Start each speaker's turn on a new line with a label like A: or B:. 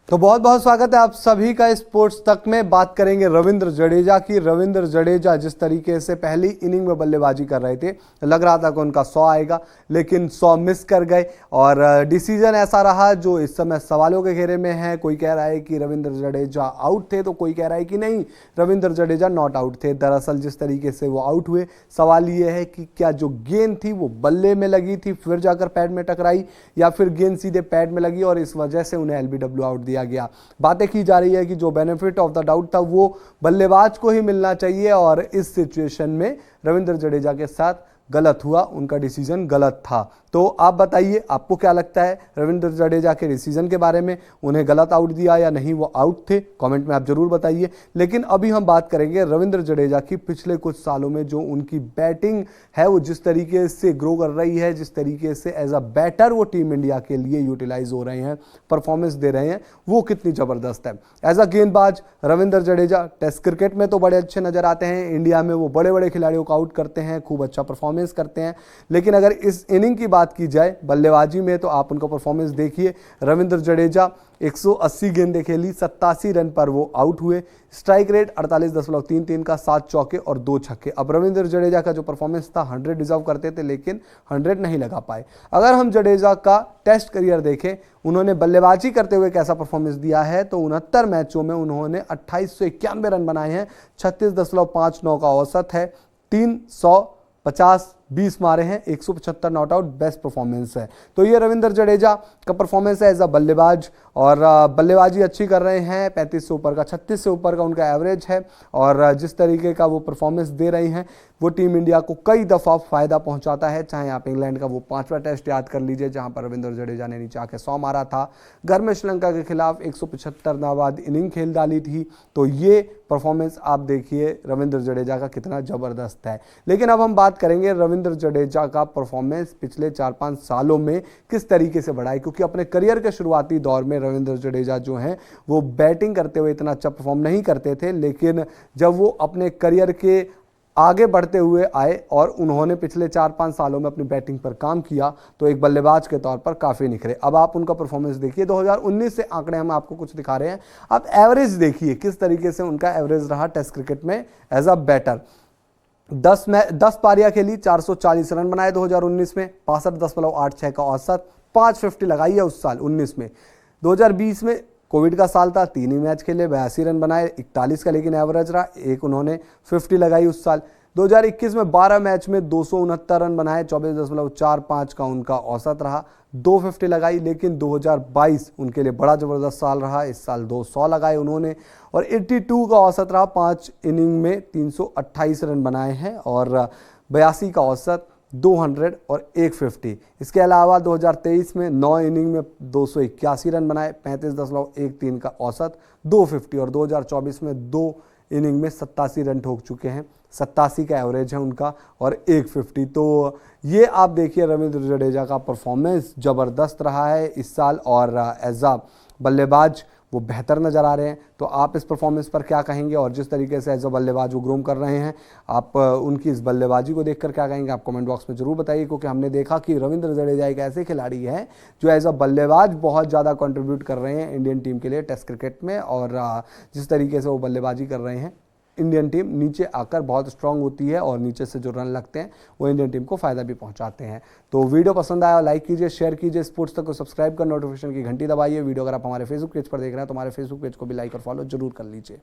A: तो बहुत बहुत स्वागत है आप सभी का स्पोर्ट्स तक में। बात करेंगे रविंद्र जडेजा की। रविंद्र जडेजा जिस तरीके से पहली इनिंग में बल्लेबाजी कर रहे थे, लग रहा था कि उनका 100 आएगा, लेकिन 100 मिस कर गए और डिसीजन ऐसा रहा जो इस समय सवालों के घेरे में है। कोई कह रहा है कि रविंद्र जडेजा आउट थे, तो कोई कह रहा है कि नहीं, रविंद्र जडेजा नॉट आउट थे। दरअसल जिस तरीके से वो आउट हुए, सवाल ये है कि क्या जो गेंद थी वो बल्ले में लगी थी फिर जाकर पैड में टकराई, या फिर गेंद सीधे पैड में लगी और इस वजह से उन्हें एलबीडब्ल्यू आउट दिया गया। बातें की जा रही है कि जो बेनिफिट ऑफ द डाउट था वो बल्लेबाज को ही मिलना चाहिए और इस सिचुएशन में रविंद्र जडेजा के साथ गलत हुआ, उनका डिसीजन गलत था। तो आप बताइए, आपको क्या लगता है रविंद्र जडेजा के डिसीजन के बारे में? उन्हें गलत आउट दिया या नहीं, वो आउट थे? कमेंट में आप जरूर बताइए। लेकिन अभी हम बात करेंगे रविंद्र जडेजा की। पिछले कुछ सालों में जो उनकी बैटिंग है वो जिस तरीके से ग्रो कर रही है, जिस तरीके से एज अ बैटर वो टीम इंडिया के लिए यूटिलाइज हो रहे हैं, परफॉर्मेंस दे रहे हैं, वो कितनी जबरदस्त है। एज अ गेंदबाज रविंद्र जडेजा टेस्ट क्रिकेट में तो बड़े अच्छे नजर आते हैं, इंडिया में वो बड़े बड़े खिलाड़ियों को आउट करते हैं, खूब अच्छा परफॉर्मेंस करते हैं। लेकिन अगर इस इनिंग की बात की जाए बल्लेबाजी में, तो आप उनका परफॉर्मेंस देखिए। रविंद्र जडेजा 180 गेंदें खेली, 87 रन पर वो आउट हुए। स्ट्राइक रेट 48.33 का, 7 चौके और 2 छक्के। अब रविंद्र जडेजा का जो परफॉर्मेंस था 100 डिजर्व करते थे, लेकिन 100 नहीं लगा पाए। अगर हम जडेजा का टेस्ट करियर देखें, उन्होंने बल्लेबाजी करते हुए कैसा परफॉर्मेंस दिया है, तो 69 मैचों में उन्होंने 2891 रन बनाए हैं, 36.59 का औसत है, 350 20 मारे हैं, 175 नॉट आउट, बेस्ट परफॉर्मेंस है। तो ये रविंद्र जडेजा का परफॉर्मेंस है एज अ बल्लेबाज, और बल्लेबाजी अच्छी कर रहे हैं। 35 से ऊपर का, 36 से ऊपर का उनका एवरेज है, और जिस तरीके का वो परफॉर्मेंस दे रही हैं वो टीम इंडिया को कई दफ़ा फ़ायदा पहुंचाता है। चाहे आप इंग्लैंड का वो 5वां टेस्ट याद कर लीजिए जहां पर रविंद्र जडेजा ने नीचे आके 100 मारा था, घर में श्रीलंका के खिलाफ 175 नाबाद इनिंग खेल डाली थी। तो ये परफॉर्मेंस आप देखिए रविंद्र जडेजा का कितना ज़बरदस्त है। लेकिन अब हम बात करेंगे रविंद्र जडेजा का परफॉर्मेंस पिछले 4-5 सालों में किस तरीके से बढ़ा है, क्योंकि अपने करियर के शुरुआती दौर में रविंद्र जडेजा जो हैं वो बैटिंग करते हुए इतना अच्छा परफॉर्म नहीं करते थे, लेकिन जब वो अपने करियर के आगे बढ़ते हुए आए और उन्होंने पिछले 4-5 सालों में अपनी बैटिंग पर काम किया, तो एक बल्लेबाज के तौर पर काफ़ी निखरे। अब आप उनका परफॉर्मेंस देखिए। 2019 से आंकड़े हम आपको कुछ दिखा रहे हैं, आप एवरेज देखिए किस तरीके से उनका एवरेज रहा टेस्ट क्रिकेट में एज अ बैटर। 10 पारियां खेली, 440 रन बनाए 2019 में, 65.86 का औसत, 550 लगाई है उस साल 19 में। 2020 में कोविड का साल था, 3 ही मैच खेले, 82 रन बनाए, 41 का लेकिन एवरेज रहा, एक उन्होंने 50 लगाई उस साल। 2021 में 12 मैच में 269 रन बनाए, 24.45 का उनका औसत रहा, 250 लगाई, लेकिन 2022 उनके लिए बड़ा ज़बरदस्त साल रहा। इस साल 200 लगाए उन्होंने और 82 का औसत रहा। 5 इनिंग में 328 रन बनाए हैं और 82 का औसत, 200 और 150। इसके अलावा 2023 में 9 इनिंग में 281 रन बनाए, 35.13 का औसत, 250, और 2024 में 2 इनिंग में 87 रन ठोक चुके हैं, 87 का एवरेज है उनका और 150। तो ये आप देखिए रविंद्र जडेजा का परफॉर्मेंस ज़बरदस्त रहा है इस साल, और एज अ बल्लेबाज वो बेहतर नज़र आ रहे हैं। तो आप इस परफॉर्मेंस पर क्या कहेंगे, और जिस तरीके से एज अ बल्लेबाज वो ग्रूम कर रहे हैं, आप उनकी इस बल्लेबाजी को देखकर क्या कहेंगे, आप कमेंट बॉक्स में जरूर बताइए। क्योंकि हमने देखा कि रविंद्र जडेजा एक ऐसे खिलाड़ी हैं जो एज अ बल्लेबाज बहुत ज़्यादा कंट्रीब्यूट कर रहे हैं इंडियन टीम के लिए टेस्ट क्रिकेट में, और जिस तरीके से वो बल्लेबाजी कर रहे हैं, इंडियन टीम नीचे आकर बहुत स्ट्रांग होती है और नीचे से जो रन लगते हैं वो इंडियन टीम को फ़ायदा भी पहुंचाते हैं। तो वीडियो पसंद आया लाइक कीजिए, शेयर कीजिए, स्पोर्ट्स तक को सब्सक्राइब कर नोटिफिकेशन की घंटी दबाइए। वीडियो अगर आप हमारे फेसबुक पेज पर देख रहे हैं तो हमारे फेसबुक पेज को भी लाइक और फॉलो जरूर कर लीजिए।